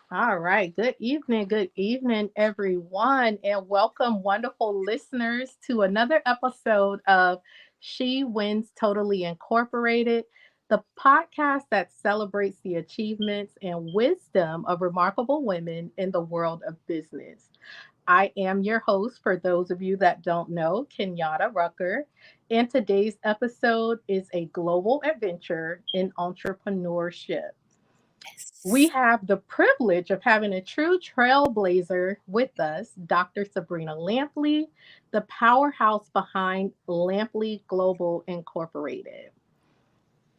All right. good evening, everyone, and welcome, wonderful listeners, to another episode of She Wins Totally Incorporated, the podcast that celebrates the achievements and wisdom of remarkable women in the world of business. I am your host, for those of you that don't know, Kenyatta Rucker, and today's episode is a global adventure in entrepreneurship. We Yes. have the privilege of having a true trailblazer with us, Dr. Sabrina Lampley, the powerhouse behind Lampley Global Incorporated.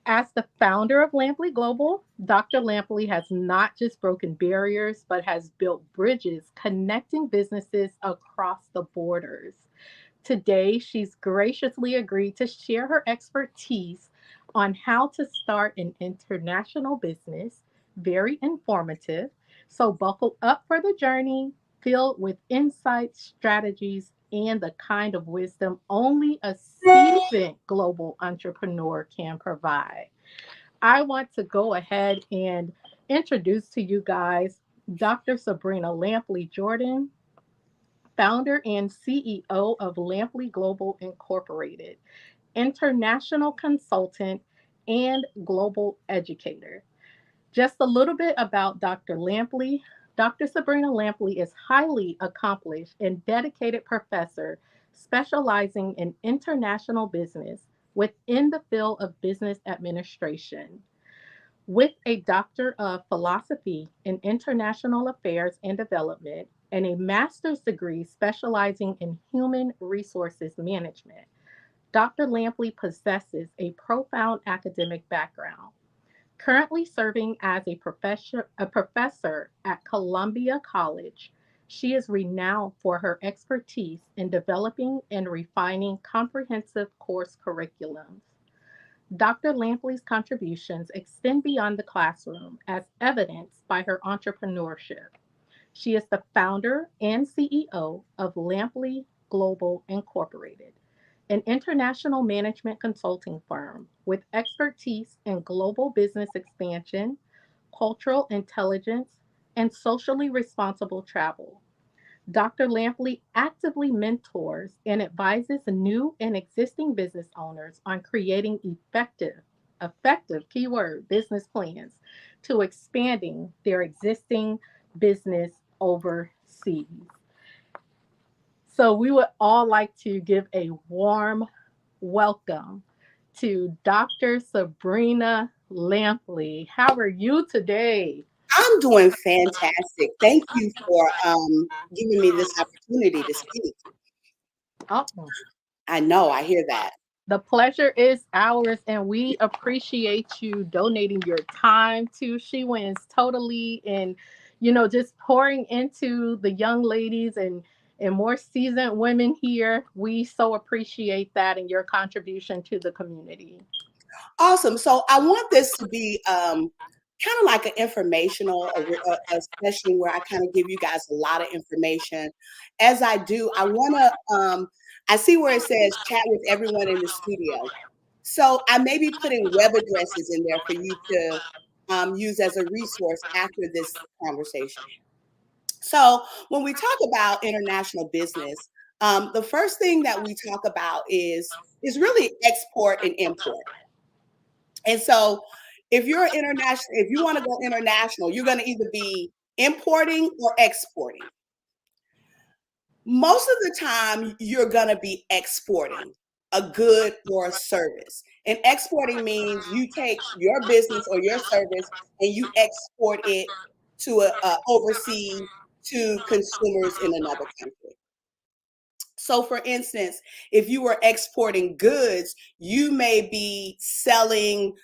As the founder of Lampley Global, Dr. Lampley has not just broken barriers, but has built bridges connecting businesses across the borders. Today, she's graciously agreed to share her expertise on how to start an international business. Very informative. So, buckle up for the journey filled with insights, strategies, and the kind of wisdom only a seasoned global entrepreneur can provide. I want to go ahead and introduce to you guys Dr. Sabrina Lampley Jordan, founder and CEO of Lampley Global Incorporated, international consultant, and global educator. Just a little bit about Dr. Lampley. Dr. Sabrina Lampley is highly accomplished and dedicated professor specializing in international business within the field of business administration. With a Doctor of Philosophy in International Affairs and Development and a master's degree specializing in human resources management, Dr. Lampley possesses a profound academic background. Currently serving as a professor at Columbia College, she is renowned for her expertise in developing and refining comprehensive course curriculums. Dr. Lampley's contributions extend beyond the classroom, as evidenced by her entrepreneurship. She is the founder and CEO of Lampley Global Incorporated, an international management consulting firm with expertise in global business expansion, cultural intelligence, and socially responsible travel. Dr. Lampley actively mentors and advises new and existing business owners on creating effective keyword business plans to expanding their existing business overseas. So we would all like to give a warm welcome to Dr. Sabrina Lampley. How are you today? I'm doing fantastic. Thank you for giving me this opportunity to speak. Oh, I know, I hear that. the pleasure is ours, and we appreciate you donating your time to She Wins Totally, and just pouring into the young ladies and more seasoned women here. We so appreciate that and your contribution to the community. Awesome. So I want this to be kind of like an informational, a session where I kind of give you guys a lot of information. As I do, I want to, I see where it says chat with everyone in the studio. So I may be putting web addresses in there for you to use as a resource after this conversation. So when we talk about international business, the first thing that we talk about is really export and import. And so if you're international, if you want to go international, you're going to either be importing or exporting. Most of the time, you're going to be exporting a good or a service. And exporting means you take your business or your service and you export it to overseas to consumers in another country. So, for instance, if you were exporting goods, you may be selling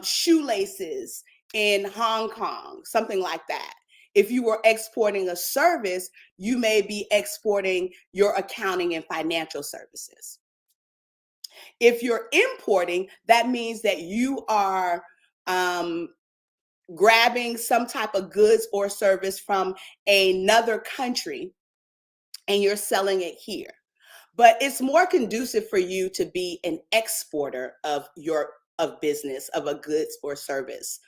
shoelaces in Hong Kong, something like that. If you were exporting a service, you may be exporting your accounting and financial services. If you're importing, that means that you are um, grabbing some type of goods or service from another country and you're selling it here. But it's more conducive for you to be an exporter of your of business, of a goods or service.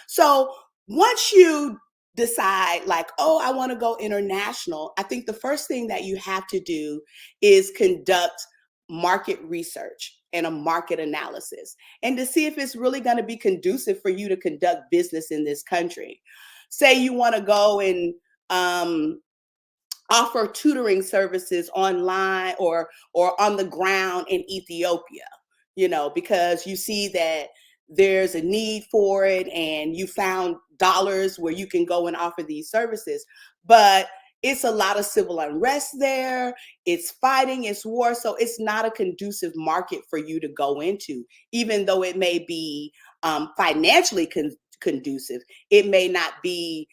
So once you decide like, oh, I want to go international, I think the first thing that you have to do is conduct market research and a market analysis, and to see if it's really going to be conducive for you to conduct business in this country. Say you want to go and offer tutoring services online or on the ground in Ethiopia, because you see that there's a need for it and you found dollars where you can go and offer these services. But it's a lot of civil unrest there. It's fighting, it's war. So it's not a conducive market for you to go into, even though it may be financially conducive. It may not be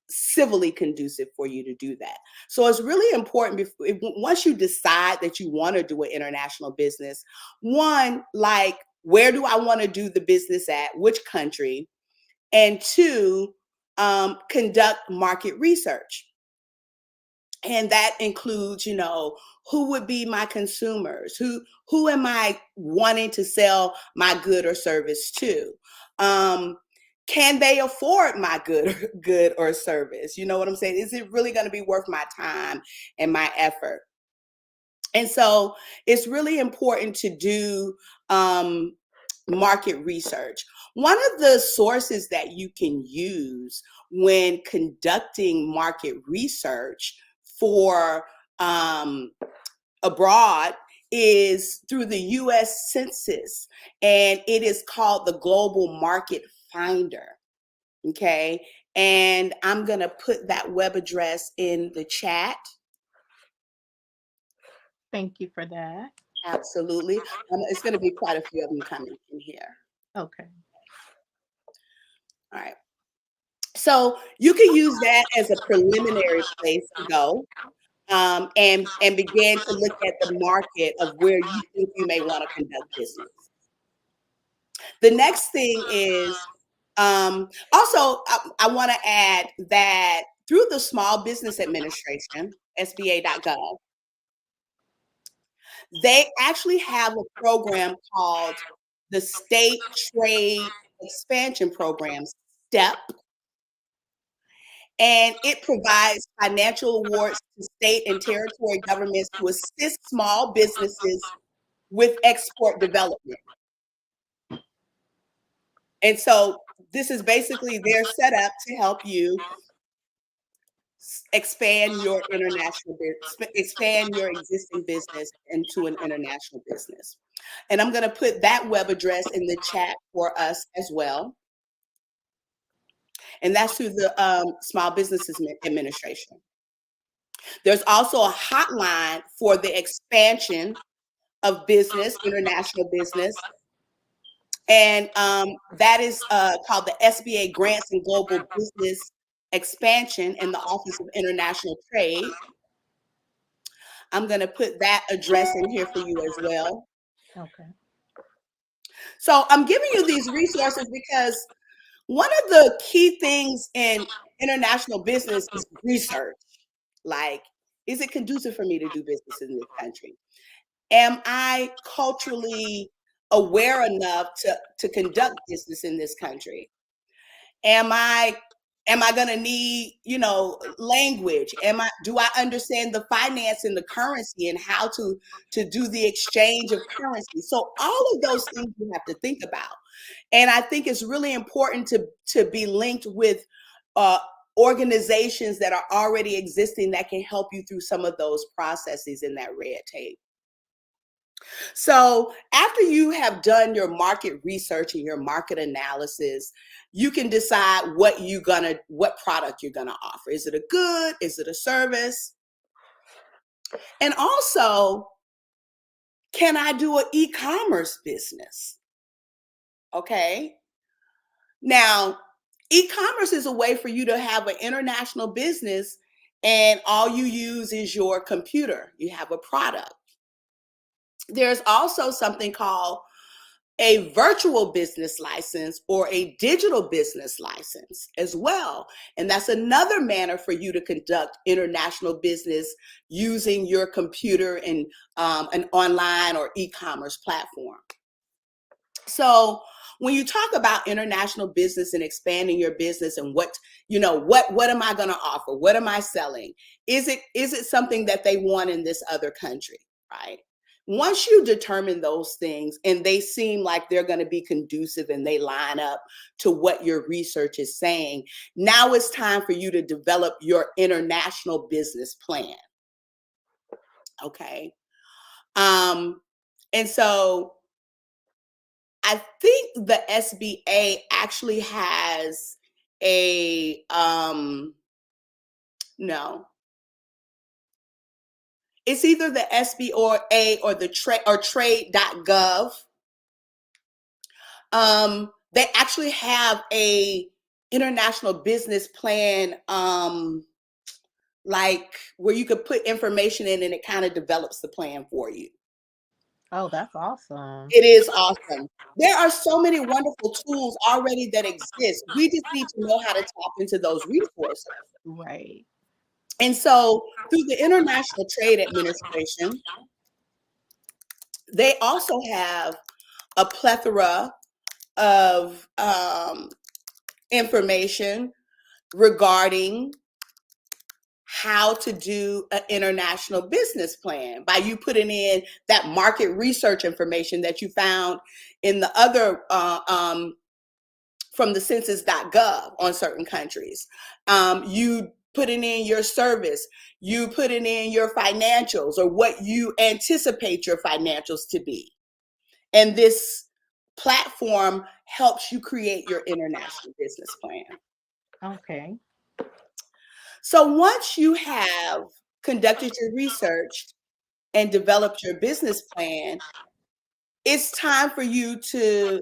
civilly conducive for you to do that. So it's really important once you decide that you want to do an international business, one, like, where do I want to do the business at, which country? And two, conduct market research. And that includes, who would be my consumers? Who am I wanting to sell my good or service to? Can they afford my good or service? You know what I'm saying? Is it really going to be worth my time and my effort? And so it's really important to do market research. One of the sources that you can use when conducting market research for abroad is through the US Census, and it is called the Global Market Finder. Okay, and I'm going to put that web address in the chat. Thank you for that. Absolutely. It's going to be quite a few of them coming in here. Okay. All right. So you can use that as a preliminary place to go and begin to look at the market of where you think you may want to conduct business. The next thing is also, I want to add that through the Small Business Administration, SBA.gov, they actually have a program called the State Trade Expansion Program, STEP. And it provides financial awards to state and territory governments to assist small businesses with export development. And so this is basically their setup to help you expand your expand your existing business into an international business. And I'm going to put that web address in the chat for us as well. And that's through the Small Business Administration. There's also a hotline for the expansion of business, international business. And that is called the SBA Grants and Global Business Expansion in the Office of International Trade. I'm going to put that address in here for you as well. Okay. So I'm giving you these resources because one of the key things in international business is research. Like, is it conducive for me to do business in this country? Am I culturally aware enough to conduct business in this country? Am I going to need, language? Do I understand the finance and the currency and how to do the exchange of currency? So all of those things you have to think about. And I think it's really important to be linked with organizations that are already existing that can help you through some of those processes in that red tape. So after you have done your market research and your market analysis, you can decide what product you're gonna offer. Is it a good? Is it a service? And also, can I do an e-commerce business? Okay. Now, e-commerce is a way for you to have an international business and all you use is your computer. You have a product. There's also something called a virtual business license or a digital business license as well. And that's another manner for you to conduct international business using your computer and an online or e-commerce platform. So when you talk about international business and expanding your business and what am I going to offer? What am I selling? Is it something that they want in this other country, right? Once you determine those things and they seem like they're going to be conducive and they line up to what your research is saying, now it's time for you to develop your international business plan. Okay. And so I think the SBA actually has a no. It's either the SBA or the trade.gov. They actually have a international business plan, like where you could put information in and it kind of develops the plan for you. Oh, that's awesome. It is awesome. There are so many wonderful tools already that exist. We just need to know how to tap into those resources. Right. And so through the International Trade Administration, they also have a plethora of information regarding how to do an international business plan by you putting in that market research information that you found in the other from the census.gov on certain countries. You putting in your service, you putting in your financials or what you anticipate your financials to be. And this platform helps you create your international business plan. Okay. So once you have conducted your research and developed your business plan, it's time for you to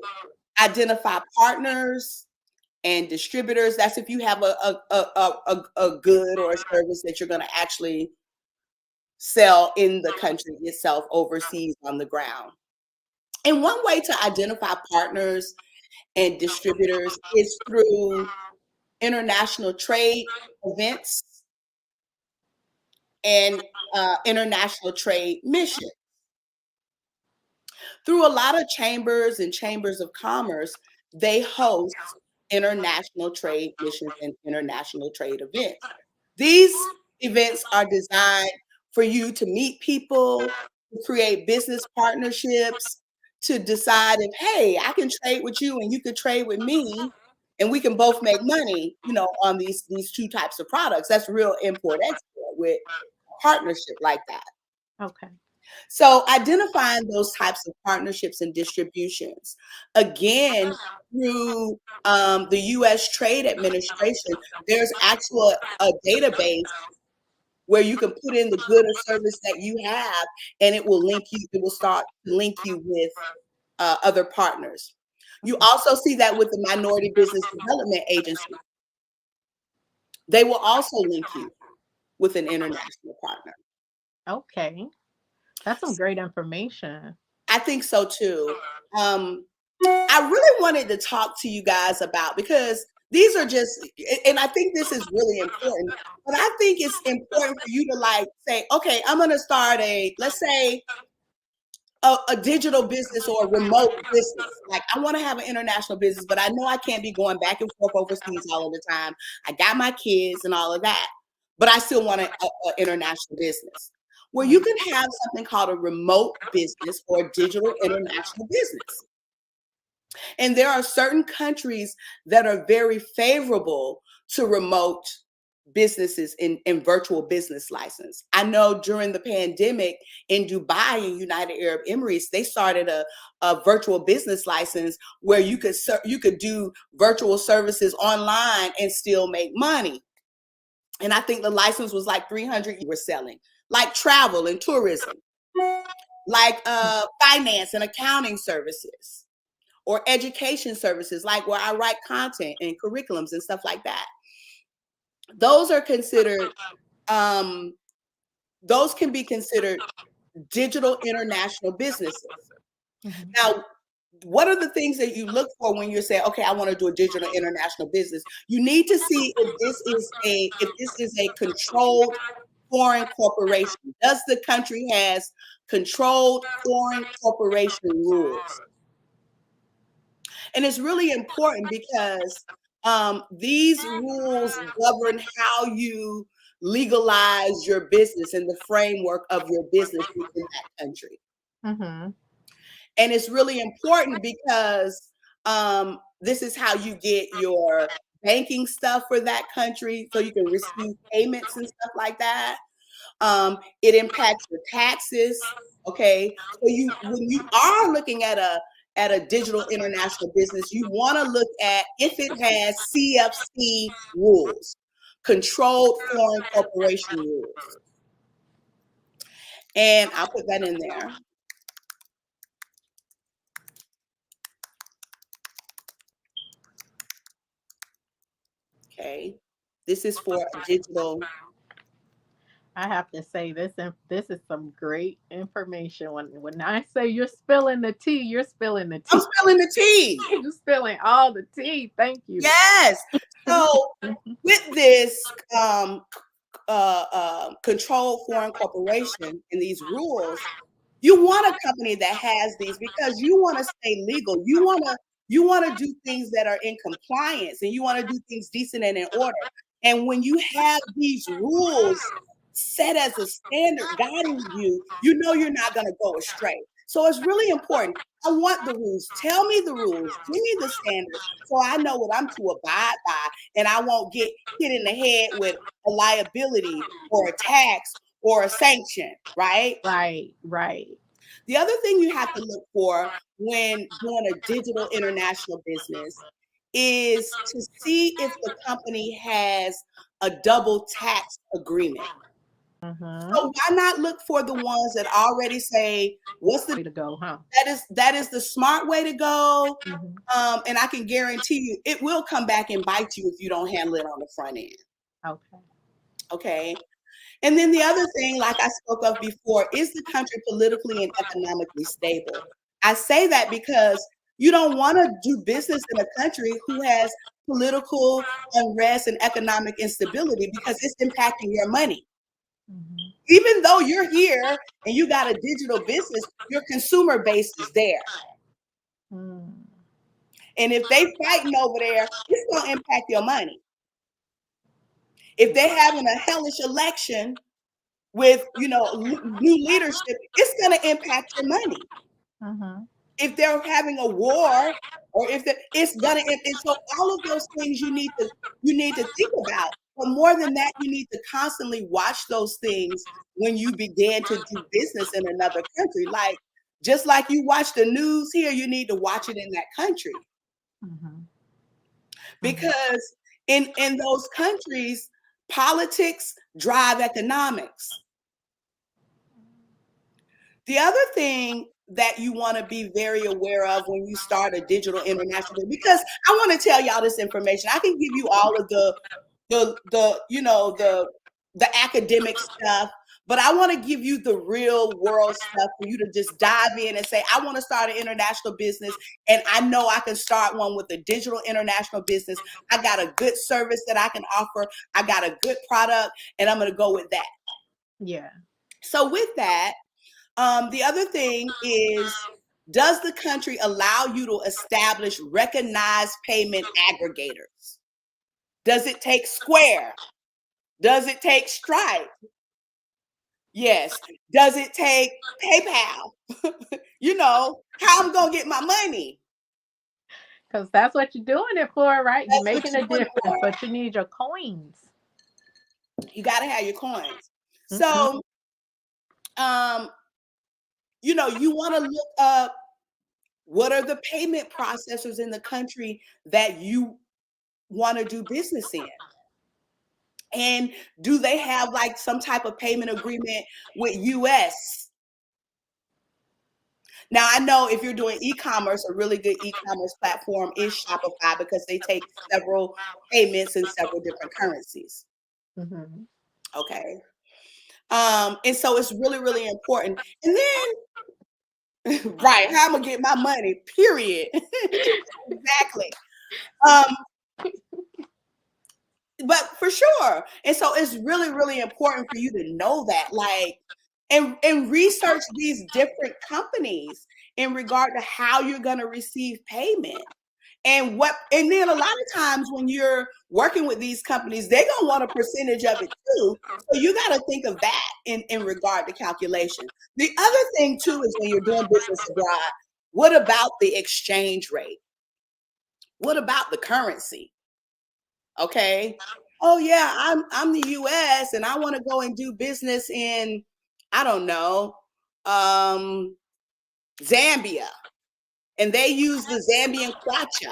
identify partners and distributors. That's if you have a good or a service that you're going to actually sell in the country itself, overseas on the ground. And one way to identify partners and distributors is through international trade events and international trade missions. Through a lot of chambers and chambers of commerce, they host international trade missions and international trade events. These events are designed for you to meet people, to create business partnerships, to decide if, hey, I can trade with you and you can trade with me, and we can both make money, on these two types of products. That's real import export with a partnership like that. Okay. So identifying those types of partnerships and distributions, again, through the U.S. Trade Administration, there's actually a database where you can put in the good or service that you have, and it will start to link you with other partners. You also see that with the Minority Business Development Agency. They will also link you with an international partner. Okay. That's some great information. I think so too. I really wanted to talk to you guys about, because these are just, and I think this is really important, but I think it's important for you to say, okay, I'm going to start let's say a digital business or a remote business. Like, I want to have an international business, but I know I can't be going back and forth overseas all of the time. I got my kids and all of that, but I still want an international business where you can have something called a remote business or digital international business. And there are certain countries that are very favorable to remote businesses in virtual business license. I know during the pandemic in Dubai and United Arab Emirates, they started a virtual business license where you could do virtual services online and still make money. And I think the license was like 300 you were selling, like travel and tourism, like finance and accounting services, or education services, like where I write content and curriculums and stuff like that. Those are considered, those can be considered digital international businesses. Mm-hmm. Now, what are the things that you look for when you're saying, okay, I want to do a digital international business? You need to see if this is a controlled foreign corporation. Does the country has controlled foreign corporation rules? And it's really important because these rules govern how you legalize your business and the framework of your business within that country. Mm-hmm. And it's really important because this is how you get your banking stuff for that country, so you can receive payments and stuff like that. It impacts your taxes. Okay, so when you are looking at a digital international business, you want to look at if it has CFC rules, controlled foreign corporation rules, and I'll put that in there. Okay, this is for a digital. I have to say this is some great information. When I say you're spilling the tea, you're spilling the I'm tea. spilling the tea. You're spilling all the tea. Thank you. Yes. So with this controlled foreign corporation and these rules, you want a company that has these because you want to stay legal. You want to do things that are in compliance, and you want to do things decent and in order. And when you have these rules set as a standard guiding you, you know you're not going to go astray. So it's really important. I want the rules. Tell me the rules. Give me the standards so I know what I'm to abide by, and I won't get hit in the head with a liability or a tax or a sanction, right? Right, right. The other thing you have to look for when doing a digital international business is to see if the company has a double tax agreement. Mm-hmm. So why not look for the ones that already say what's the Way to go, huh? that is the smart way to go. Mm-hmm. And I can guarantee you it will come back and bite you if you don't handle it on the front end. Okay. Okay. And then the other thing, like I spoke of before, is the country politically and economically stable? I say that because you don't want to do business in a country who has political unrest and economic instability because it's impacting your money. Mm-hmm. Even though you're here and you got a digital business, your consumer base is there. Mm. And if they fighting over there, it's going to impact your money. If they're having a hellish election with, new leadership, it's going to impact your money. Mm-hmm. If they're having a war, or if it's going to, and so all of those things you need to think about. But more than that, you need to constantly watch those things when you begin to do business in another country. Like, just like you watch the news here, you need to watch it in that country. Mm-hmm. Because in those countries, politics drive economics. The other thing that you want to be very aware of when you start a digital international, because I want to tell y'all this information. I can give you all of the academic stuff, but I want to give you the real world stuff for you to just dive in and say, I want to start an international business, and I know I can start one with a digital international business. I got a good service that I can offer. I got a good product, and I'm going to go with that. Yeah. So with that, the other thing is, does the country allow you to establish recognized payment aggregators? Does it take Square? Does it take Stripe? Yes. Does it take PayPal? How I'm going to get my money? Because that's what you're doing it for, right? You're That's what making you're a doing it difference, for. but you need your coins. You got to have your coins. Mm-hmm. So, you want to look up what are the payment processors in the country that you want to do business in. And do they have like some type of payment agreement with US? Now, I know if you're doing e-commerce, a really good e-commerce platform is Shopify because they take several payments in several different currencies. Mm-hmm. Okay. And so it's really, really important. And then, right, how I'm gonna get my money, period. Exactly. Um, but for sure. And so it's really, really important for you to know that, like, and research these different companies in regard to how you're going to receive payment. And then a lot of times when you're working with these companies, they're gonna want a percentage of it too. So you got to think of that in regard to calculation. The other thing too is when you're doing business abroad, what about the exchange rate? What about the currency? Okay. Oh yeah, I'm the US and I want to go and do business in, I don't know, Zambia. And they use the Zambian kwacha.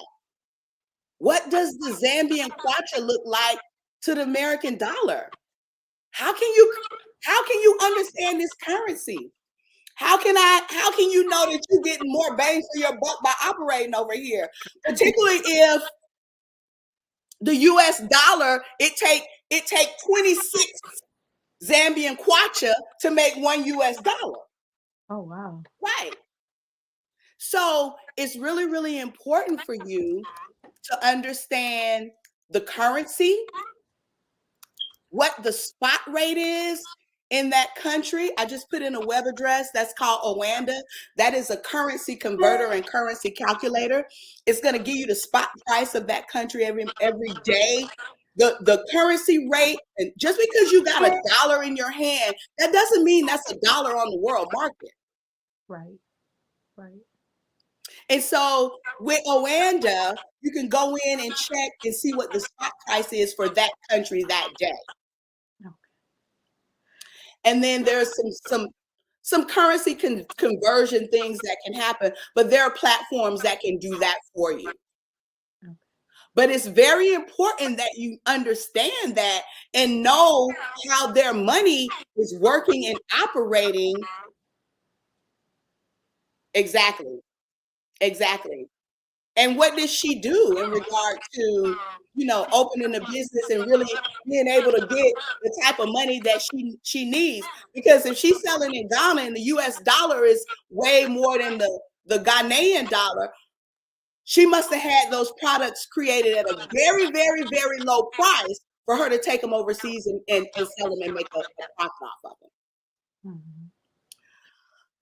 What does the Zambian kwacha look like to the American dollar? How can you understand this currency? How can you know that you're getting more bang for your buck by operating over here? Particularly if the US dollar, it take 26 Zambian kwacha to make $1. Oh, wow. Right. So it's really, really important for you to understand the currency, what the spot rate is in that country. I just put in a web address that's called Owanda. That is a currency converter and currency calculator. It's going to give you the spot price of that country every day. The currency rate, and just because you got $1 in your hand, that doesn't mean that's $1 on the world market. Right. Right. And so with Owanda, you can go in and check and see what the spot price is for that country that day. Okay. And then there's some currency conversion things that can happen, but there are platforms that can do that for you. Okay. But it's very important that you understand that and know how their money is working and operating. Exactly. Exactly. And what does she do in regard to, opening a business and really being able to get the type of money that she needs? Because if she's selling in Ghana and the US dollar is way more than the Ghanaian dollar, she must have had those products created at a very, very, very low price for her to take them overseas and sell them and make a profit off of them. Mhm.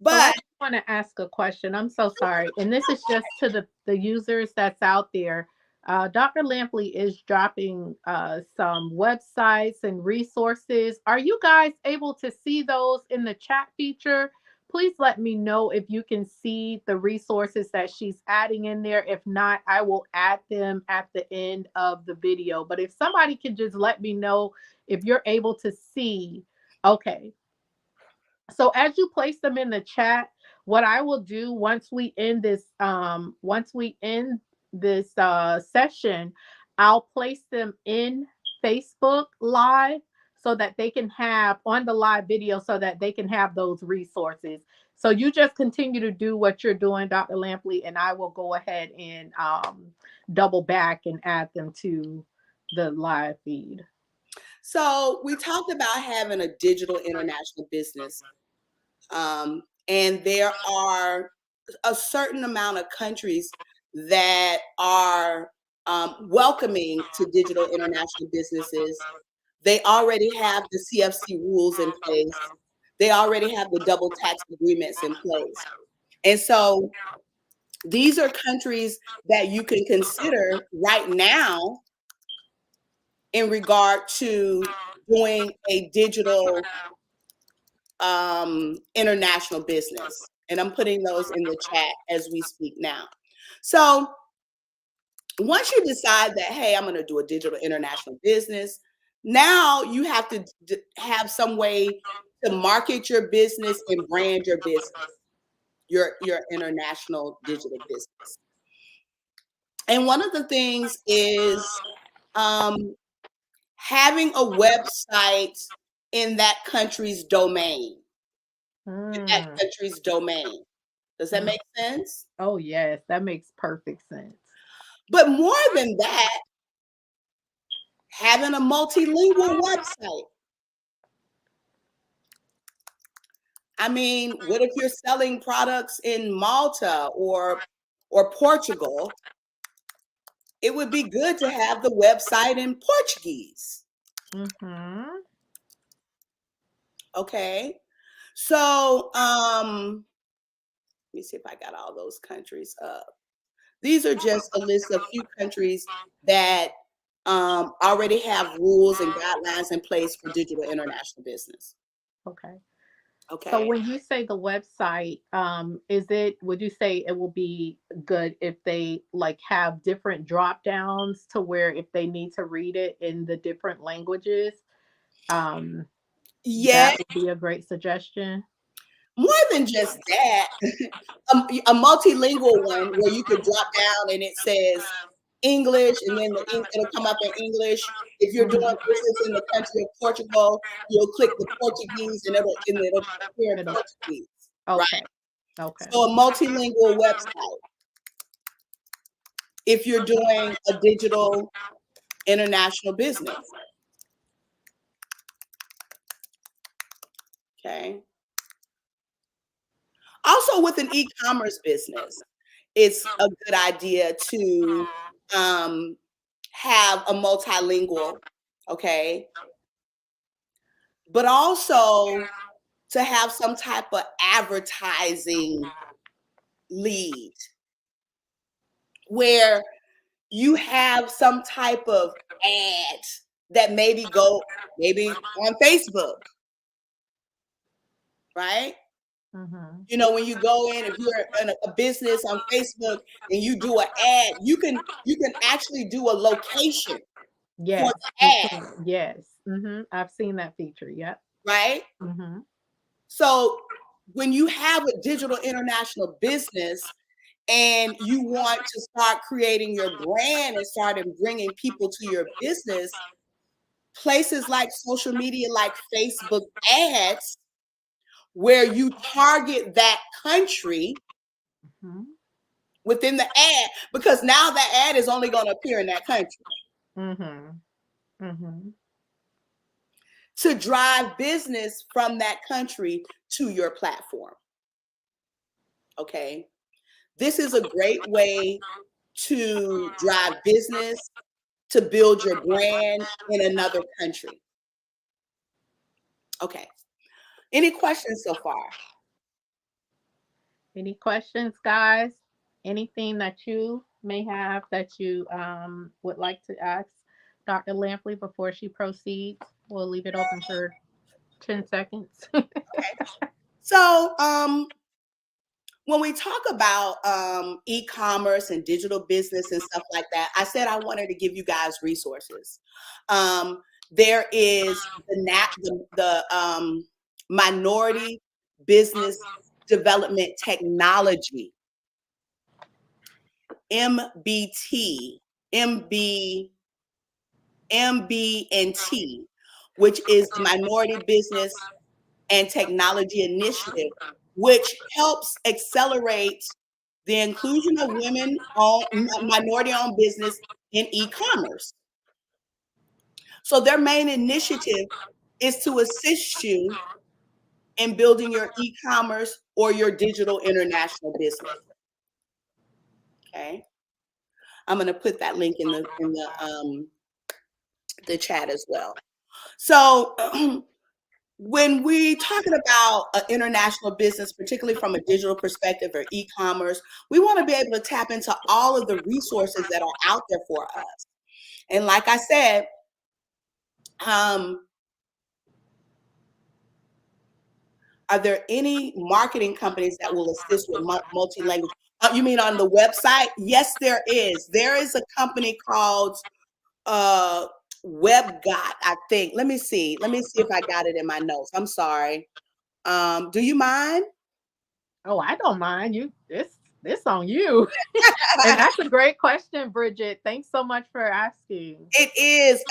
So I But want to ask a question. I'm so sorry. And this is just to the users that's out there. Dr. Lampley is dropping some websites and resources. Are you guys able to see those in the chat feature? Please let me know if you can see the resources that she's adding in there. If not, I will add them at the end of the video. But if somebody can just let me know if you're able to see, okay. So as you place them in the chat, what I will do once we end this session, I'll place them in Facebook live so that they can have on the live video so that they can have those resources. So you just continue to do what you're doing, Dr. Lampley, and I will go ahead and double back and add them to the live feed. so we talked about having a digital international business. And there are a certain amount of countries that are welcoming to digital international businesses. They already have the CFC rules in place. They already have the double tax agreements in place. And so these are countries that you can consider right now in regard to doing a digital international business. And I'm putting those in the chat as we speak now. So once you decide that, hey, I'm going to do a digital international business, now you have to have some way to market your business and brand your business, your international digital business. And one of the things is having a website in that country's domain. That Mm. country's domain. Does that make sense? Oh, yes, that makes perfect sense. But more than that, having a multilingual website. I mean, what if you're selling products in Malta or Portugal? It would be good to have the website in Portuguese. Mm-hmm. Okay. So let me see if I got all those countries up. These are just a list of few countries that already have rules and guidelines in place for digital international business. Okay. So Okay. when you say the website, would you say it will be good if they like have different drop downs to where if they need to read it in the different languages, um, Yeah, that would be a great suggestion? more than just that, a multilingual one where you could drop down and it says English, and then it'll come up in English. If you're doing Mhm. business in the country of Portugal, you'll click the Portuguese, and it'll appear in It'll Portuguese, right? okay. Okay. So a multilingual website. If you're doing a digital international business, okay. Also, with an e-commerce business, it's a good idea to um, have a multilingual, okay, but also to have some type of advertising lead where you have some type of ad that maybe on Facebook, right? Mhm. You know, when you go in, if you're in a business on Facebook and you do an ad, you can actually do a location for Yes, the you ad, can. Yes. I've seen that feature. Yep. right? Mhm. So when you have a digital international business and you want to start creating your brand and starting bringing people to your business, places like social media, like Facebook ads, where you target that country Mhm. within the ad, because now that ad is only going to appear in that country Mhm. Mhm. to drive business from that country to your platform. Okay. This is a great way to drive business, to build your brand in another country. Okay. Any questions so far? Any questions, guys? Anything that you may have that you would like to ask Dr. Lampley before she proceeds? We'll leave it open for 10 seconds. So, when we talk about e-commerce and digital business and stuff like that, I said I wanted to give you guys resources. Um, there is the Minority Business Development Technology, MBT, MB, MB&T, which is the Minority Business and Technology Initiative, which helps accelerate the inclusion of women owned, minority owned business in e-commerce. So their main initiative is to assist you in building your e-commerce or your digital international business. Okay. I'm going to put that link in the chat as well. So when we talking about an international business, particularly from a digital perspective or e-commerce, we want to be able to tap into all of the resources that are out there for us. And like I said, are there any marketing companies that will assist with multi-language? You mean on the website? Yes, there is. There is a company called uh, WebGot, I think. Let me see. Let me see if I got it in my notes. I'm sorry. Do you mind? Oh, I don't mind you. This on you. And that's a great question, Bridget. Thanks so much for asking. It is.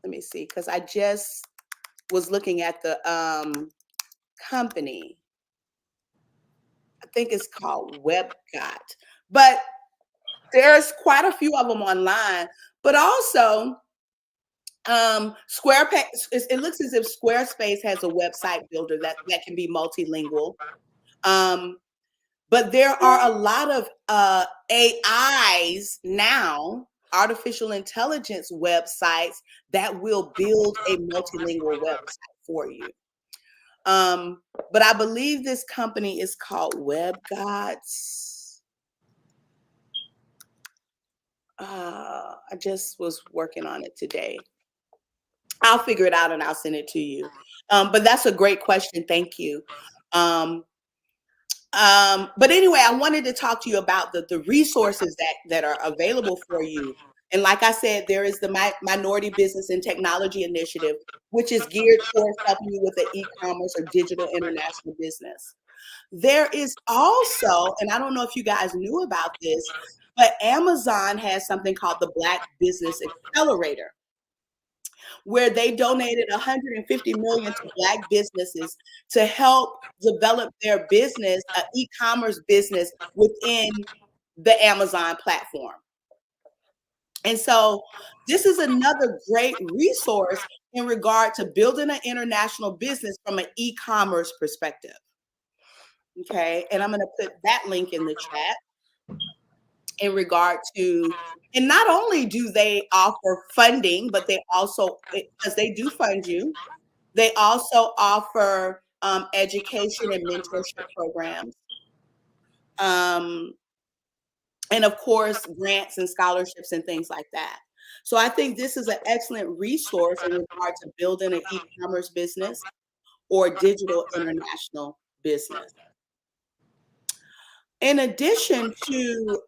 Let me see, because I just was looking at the company. I think it's called WebGot, but there's quite a few of them online. But also, Squarespace. It looks as if Squarespace has a website builder that can be multilingual. Um, but there are a lot of AIs now, artificial intelligence websites that will build a multilingual website for you. But I believe this company is called WebGods. I just was working on it today. I'll figure it out and I'll send it to you. But that's a great question. Thank you. Um, but anyway, I wanted to talk to you about the resources that are available for you. And like I said, there is the Minority Business and Technology Initiative, which is geared towards helping you with the e-commerce or digital international business. There is also, and I don't know if you guys knew about this, but Amazon has something called the Black Business Accelerator, where they donated 150 million to Black businesses to help develop their business, an e-commerce business within the Amazon platform. And so this is another great resource in regard to building an international business from an e-commerce perspective. Okay, and I'm going to put that link in the chat in regard to, and not only do they offer funding, but they also, because they do fund you, they also offer education and mentorship programs. And of course, grants and scholarships and things like that. So I think this is an excellent resource in regard to building an e-commerce business or digital international business. In addition to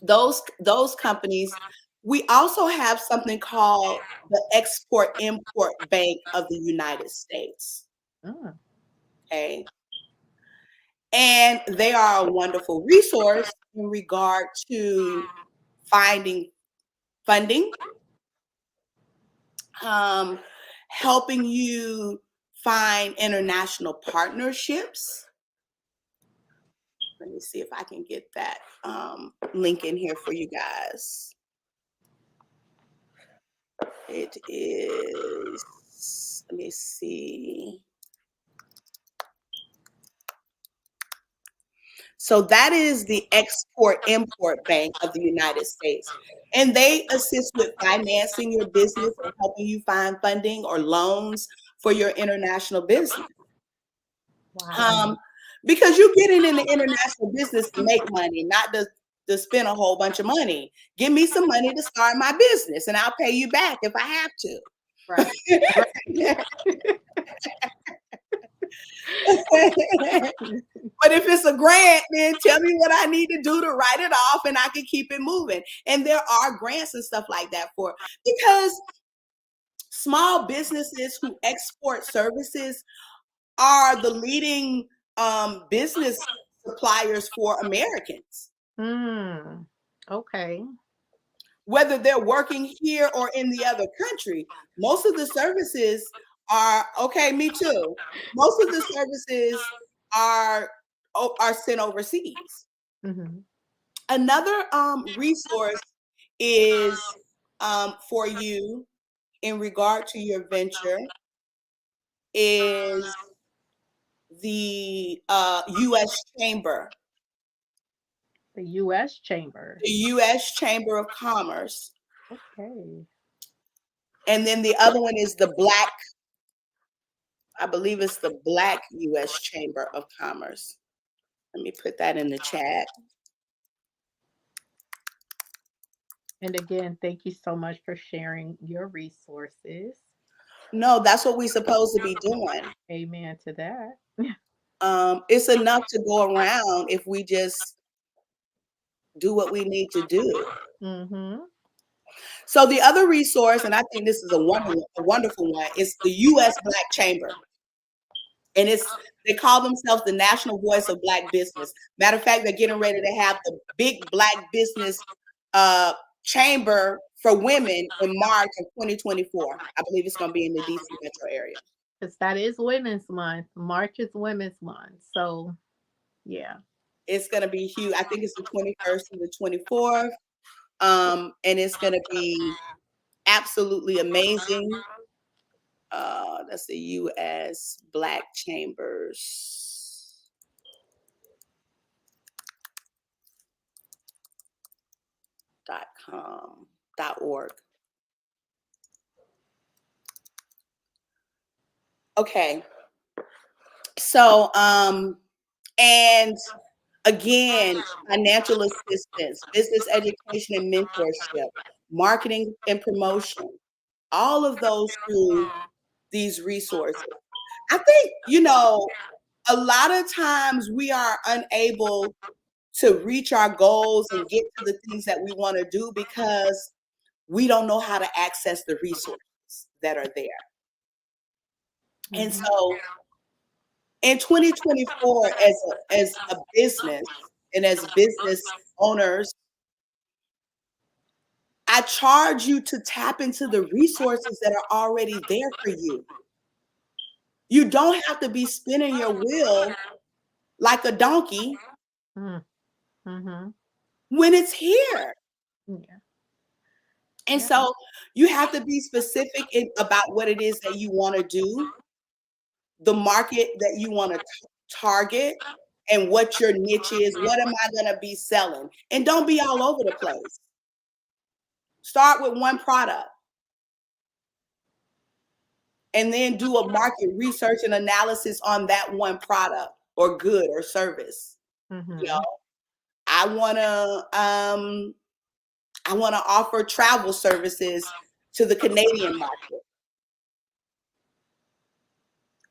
those companies, we also have something called the Export-Import Bank of the United States. Okay. And they are a wonderful resource in regard to finding funding, helping you find international partnerships. Let me see if I can get that link in here for you guys. It is, let me see. So that is the Export-Import Bank of the United States. And they assist with financing your business and helping you find funding or loans for your international business. Wow. Because you're getting in the international business to make money, not to spend a whole bunch of money. Give me some money to start my business and I'll pay you back if I have to. Right. But if it's a grant, then tell me what I need to do to write it off and I can keep it moving. And there are grants and stuff like that because small businesses who export services are the leading business suppliers for Americans. Okay. Whether they're working here or in the other country, most of the services are, okay, me too. Most of the services are sent overseas. Another resource is for you in regard to your venture is the U.S. Chamber. The U.S. Chamber. The U.S. Chamber of Commerce. Okay. And then the other one is the Black, I believe it's the Black U.S. Chamber of Commerce. Let me put that in the chat. And again, thank you so much for sharing your resources. No, that's what we're supposed to be doing. Amen to that. It's enough to go around if we just do what we need to do. So the other resource, and I think this is a wonderful one, is the U.S. Black Chamber. And they call themselves the National Voice of Black Business. Matter of fact, they're getting ready to have the big Black Business Chamber for women in March of 2024. I believe it's going to be in the DC metro area. Because that is Women's Month. March is Women's Month. So, yeah. It's going to be huge. I think it's the 21st and the 24th. And it's going to be absolutely amazing. That's the U.S. Black Chambers. .org. Okay. So, and Again, financial assistance, business education and mentorship, marketing and promotion, all of those through these resources. I think, a lot of times we are unable to reach our goals and get to the things that we want to do because we don't know how to access the resources that are there. And Mhm. so in 2024, as a business and as business owners, I charge you to tap into the resources that are already there for you. You don't have to be spinning your wheel like a donkey Mm. Mhm. when it's here. Yeah. And Yep. so you have to be specific about what it is that you want to do, the market that you want to target, and what your niche is. What am I going to be selling? And don't be all over the place. Start with one product and then do a market research and analysis on that one product or good or service. You know, Mhm. I want to offer travel services to the Canadian market.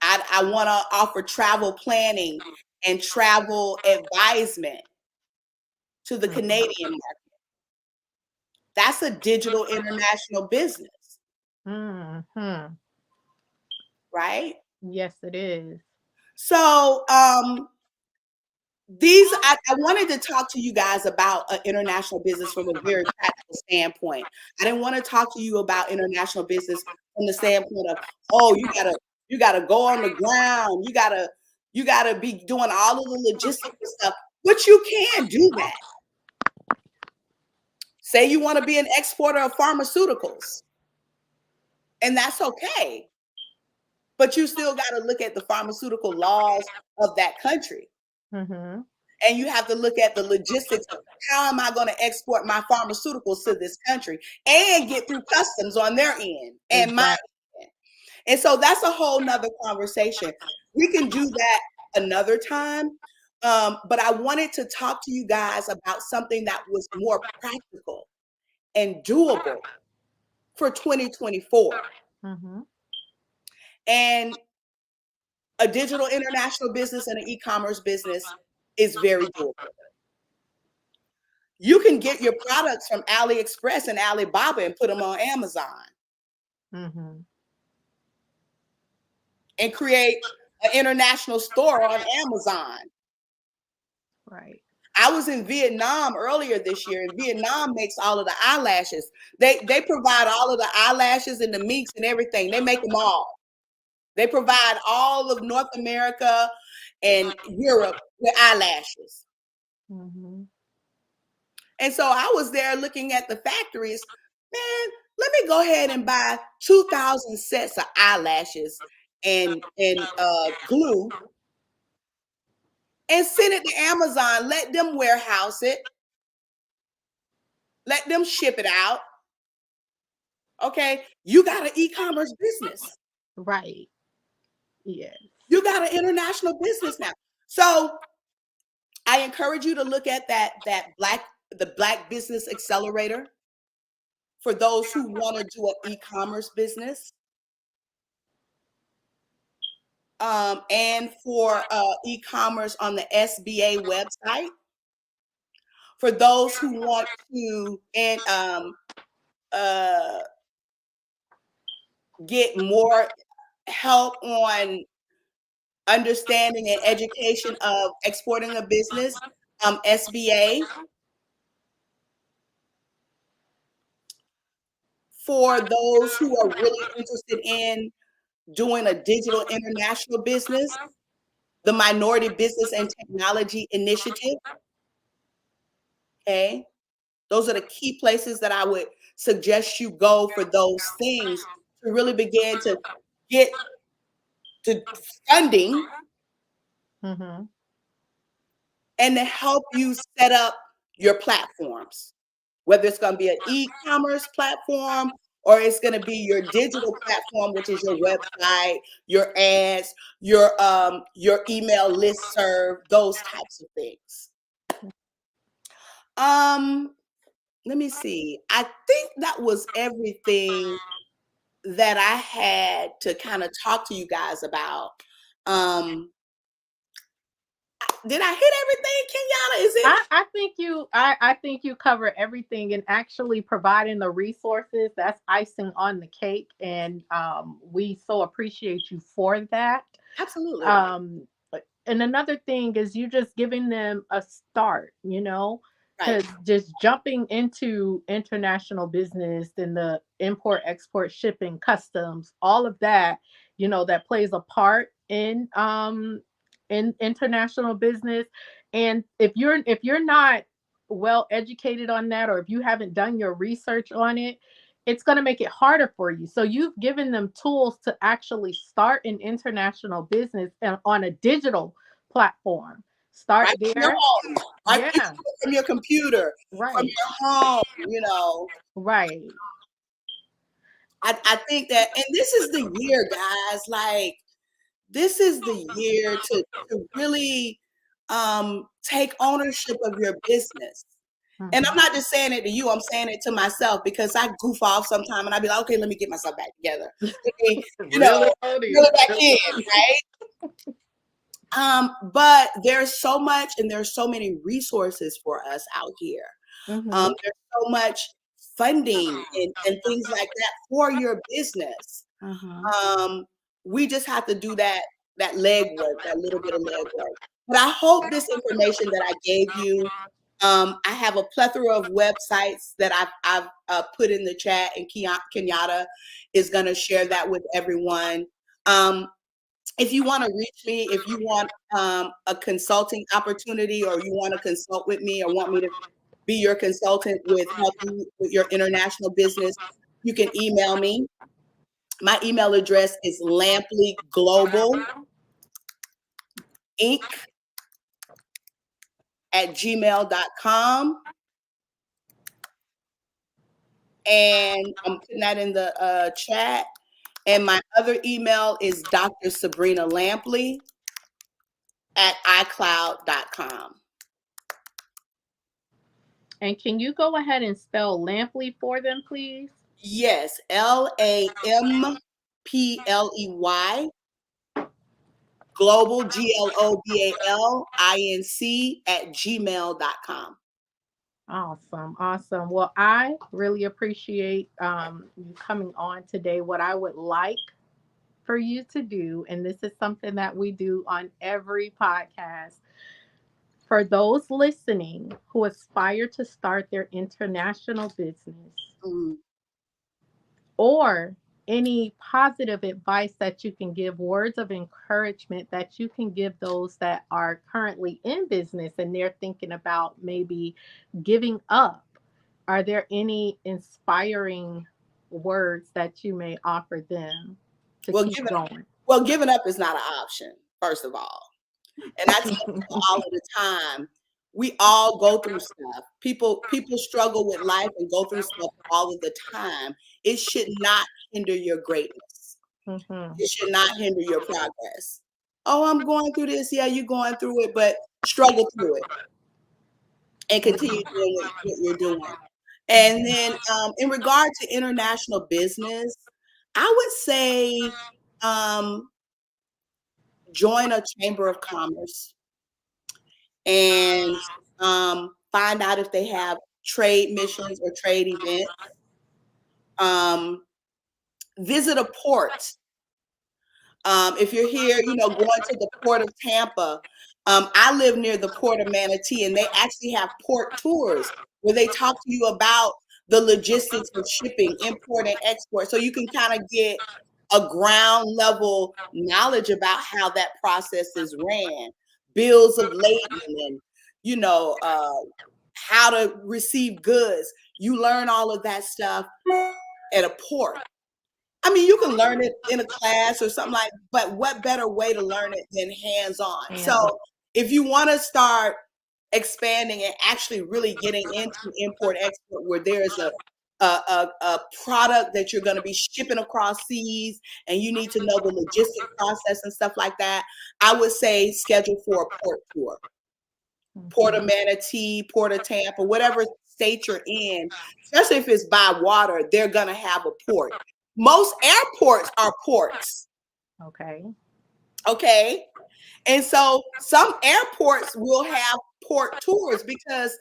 I want to offer travel planning and travel advisement to the Mhm. Canadian market. That's a digital international business, Mhm. right? Yes, it is. So I wanted to talk to you guys about international business from a very practical standpoint. I didn't want to talk to you about international business from the standpoint of, oh, you gotta go on the ground, you gotta be doing all of the logistical stuff, but you can do that. Say you want to be an exporter of pharmaceuticals, and that's okay, but you still got to look at the pharmaceutical laws of that country. Mhm. And you have to look at the logistics of how am I going to export my pharmaceuticals to this country and get through customs on their end and my Exactly. end. And so that's a whole nother conversation. We can do that another time. But I wanted to talk to you guys about something that was more practical and doable for 2024. Mhm. And a digital international business and an e-commerce business is very doable. You can get your products from AliExpress and Alibaba and put them on Amazon Mhm. and create an international store on Amazon. Right. I was in Vietnam earlier this year, and Vietnam makes all of the eyelashes. They provide all of the eyelashes and the minks and everything. They make them all. They provide all of North America and Europe with eyelashes. Mhm. And so I was there looking at the factories. Man, let me go ahead and buy 2,000 sets of eyelashes and glue and send it to Amazon. Let them warehouse it. Let them ship it out. Okay, you got an e-commerce business. Right. Yes. You got an international business now. So I encourage you to look at the Black Business Accelerator for those who want to do an e-commerce business. And for e-commerce on the SBA website. For those who want to uh, get more help on understanding and education of exporting a business, SBA. For those who are really interested in doing a digital international business, the Minority Business and Technology Initiative. Okay. Those are the key places that I would suggest you go for those things to really begin to get to funding Mhm. and to help you set up your platforms, whether it's going to be an e-commerce platform or it's going to be your digital platform, which is your website, your ads, your email list serve, those types of things. Um, Let me see. I think that was everything that I had to kind of talk to you guys about. Um, did I hit everything, Kenyatta? Is it? I think you cover everything, and actually providing the resources, that's icing on the cake, and we so appreciate you for that. Absolutely. um and another thing is you just giving them a start, Right. because just jumping into international business and the import export shipping customs, all of that, that plays a part in international business. And if you're not well educated on that, or if you haven't done your research on it, it's going to make it harder for you. So you've given them tools to actually start an international business and on a digital platform. Start Right from your there. home. Right, you can Yeah, do it from your computer, from right, your home. You know, right. I think that, and this is the year, guys. Like, this is the year to really take ownership of your business. And I'm Mhm. not just saying it to you, I'm saying it to myself because I goof off sometime and I be like, okay, let me get myself back together. Let me, Really on reel you. it back in, right? But there's so much and there's so many resources for us out here. Mhm. There's so much funding and things like that for your business. Mhm. Um, we just have to do that legwork, that little bit of legwork. But I hope this information that I gave you. I have a plethora of websites that I've put in the chat, and Kenyatta is going to share that with everyone. Um, if you want to reach me, if you want a consulting opportunity, or you want to consult with me, or want me to be your consultant with helping you with your international business, you can email me. My email address is Lampley Global Inc. at gmail.com. And I'm putting that in the chat. And my other email is Dr. Sabrina Lampley at iCloud.com. And can you go ahead and spell Lampley for them, please? Yes, Lampley, Global, GLOBALINC at gmail.com. Awesome, awesome. Well, I really appreciate you coming on today. What I would like for you to do, and this is something that we do on every podcast, for those listening who aspire to start their international business, Mm. or any positive advice that you can give, words of encouragement that you can give those that are currently in business and they're thinking about maybe giving up. Are there any inspiring words that you may offer them to Well, keep going? giving up is not an option, first of all. And I tell people all of the time, we all go through stuff. People struggle with life and go through stuff all of the time. It should not hinder your greatness. Hmm. It should not hinder your progress. Oh, I'm going through this. Yeah, you're going through it, but struggle through it and continue doing what you're doing. And then, in regard to international business, I would say um, join a chamber of commerce and find out if they have trade missions or trade events. Um, Visit a port. If you're here, going to the port of Tampa. I live near the port of Manatee, and they actually have port tours where they talk to you about the logistics of shipping, import, and export. So you can kind of get a ground level knowledge about how that process is ran, bills of lading, and you know uh, how to receive goods. You learn all of that stuff at a port. I mean, you can learn it in a class or something like, but what better way to learn it than hands-on? Hands on. So if you want to start expanding and actually really getting into import export, where there's a product that you're going to be shipping across seas and you need to know the logistic process and stuff like that, I would say schedule for a port tour. Port of Mhm. Manatee, Port of Tampa, whatever state you're in, especially if it's by water, they're going to have a port. Most airports are ports. Okay. Okay. And so some airports will have port tours because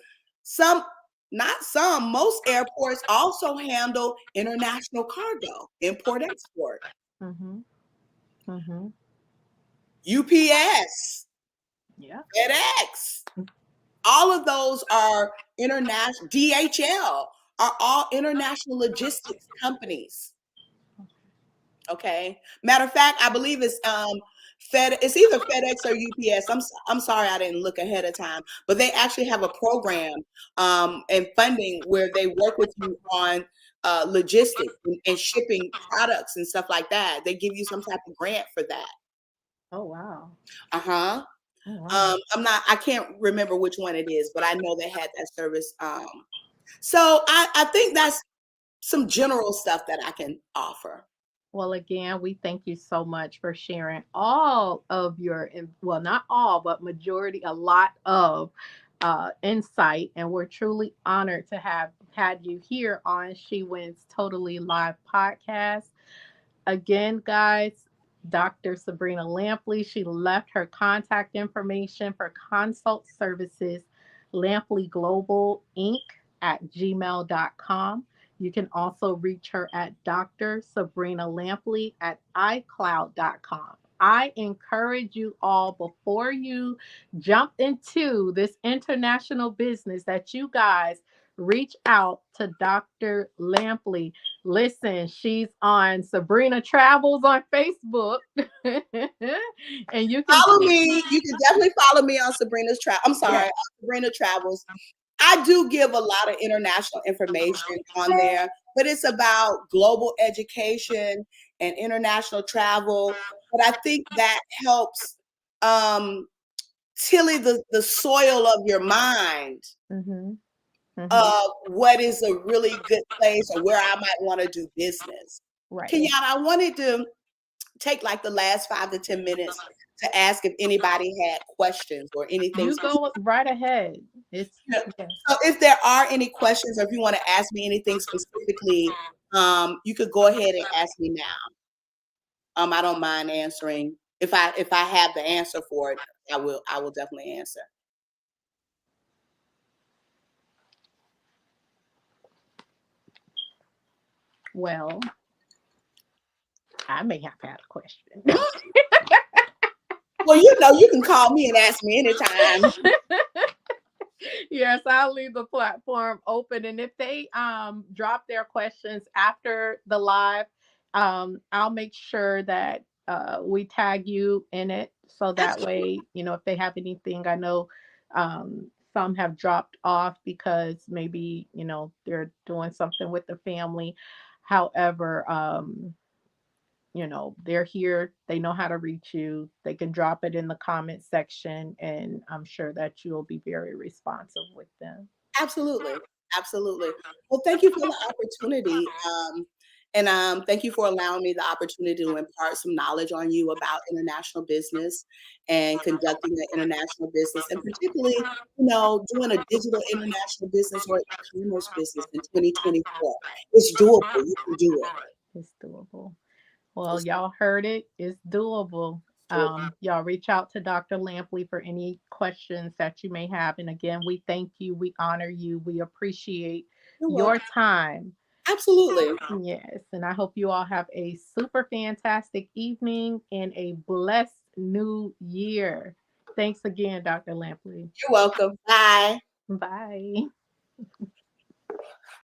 some, not some, most airports also handle international cargo, import export. Mhm. Mhm. UPS, Yeah. FedEx, all of those are international. DHL are all international logistics companies. Okay. Matter of fact, I believe it's it's either FedEx or UPS. I'm sorry I didn't look ahead of time, but they actually have a program and funding where they work with you on logistics and shipping products and stuff like that. They give you some type of grant for that. Oh wow. Uh-huh. Oh wow. I can't remember which one it is, but I know they had that service. So I think that's some general stuff that I can offer. Well, again, we thank you so much for sharing all of your, well, not all, but majority, a lot of insight. And we're truly honored to have had you here on She Wins Totally Live podcast. Again, guys, Dr. Sabrina Lampley, she left her contact information for consult services, Lampley Global Inc. at gmail.com. You can also reach her at Dr. Sabrina Lampley at iCloud.com. I encourage you all before you jump into this international business that you guys reach out to Dr. Lampley. Listen, she's on Sabrina Travels on Facebook. And you can Follow see, me. You can definitely follow me on Sabrina's Travel. I'm sorry, yes. on Sabrina Travels. I do give a lot of international information on there, but it's about global education and international travel. But I think that helps um, tilly the soil of your mind Hmm. Hmm. of what is a really good place or where I might want to do business. Right. Kenyatta, I wanted to take like the last 5 to 10 minutes to ask if anybody had questions or anything You specific. go right ahead. It's, yes. So if there are any questions or if you want to ask me anything specifically, you could go ahead and ask me now. I don't mind answering. If I have the answer for it, I will definitely answer. Well, I may have had a question. Well, you can call me and ask me anytime. Yes, I'll leave the platform open. And if they drop their questions after the live, I'll make sure that we tag you in it so that Absolutely. way, if they have anything, I know some have dropped off because maybe, they're doing something with the family. However, they're here, they know how to reach you, they can drop it in the comment section, and I'm sure that you'll be very responsive with them. Absolutely. Absolutely. Well, thank you for the opportunity. And thank you for allowing me the opportunity to impart some knowledge on you about international business and conducting an international business, and particularly, doing a digital international business or e-commerce business in 2024. It's doable. You can do it. It's doable. Well, It's y'all heard it. It's doable. doable. Y'all reach out to Dr. Lampley for any questions that you may have. And again, we thank you, we honor you, we appreciate You're your welcome. time. Absolutely. Yes, and I hope you all have a super fantastic evening and a blessed new year. Thanks again, Dr. Lampley. You're welcome. Bye. Bye.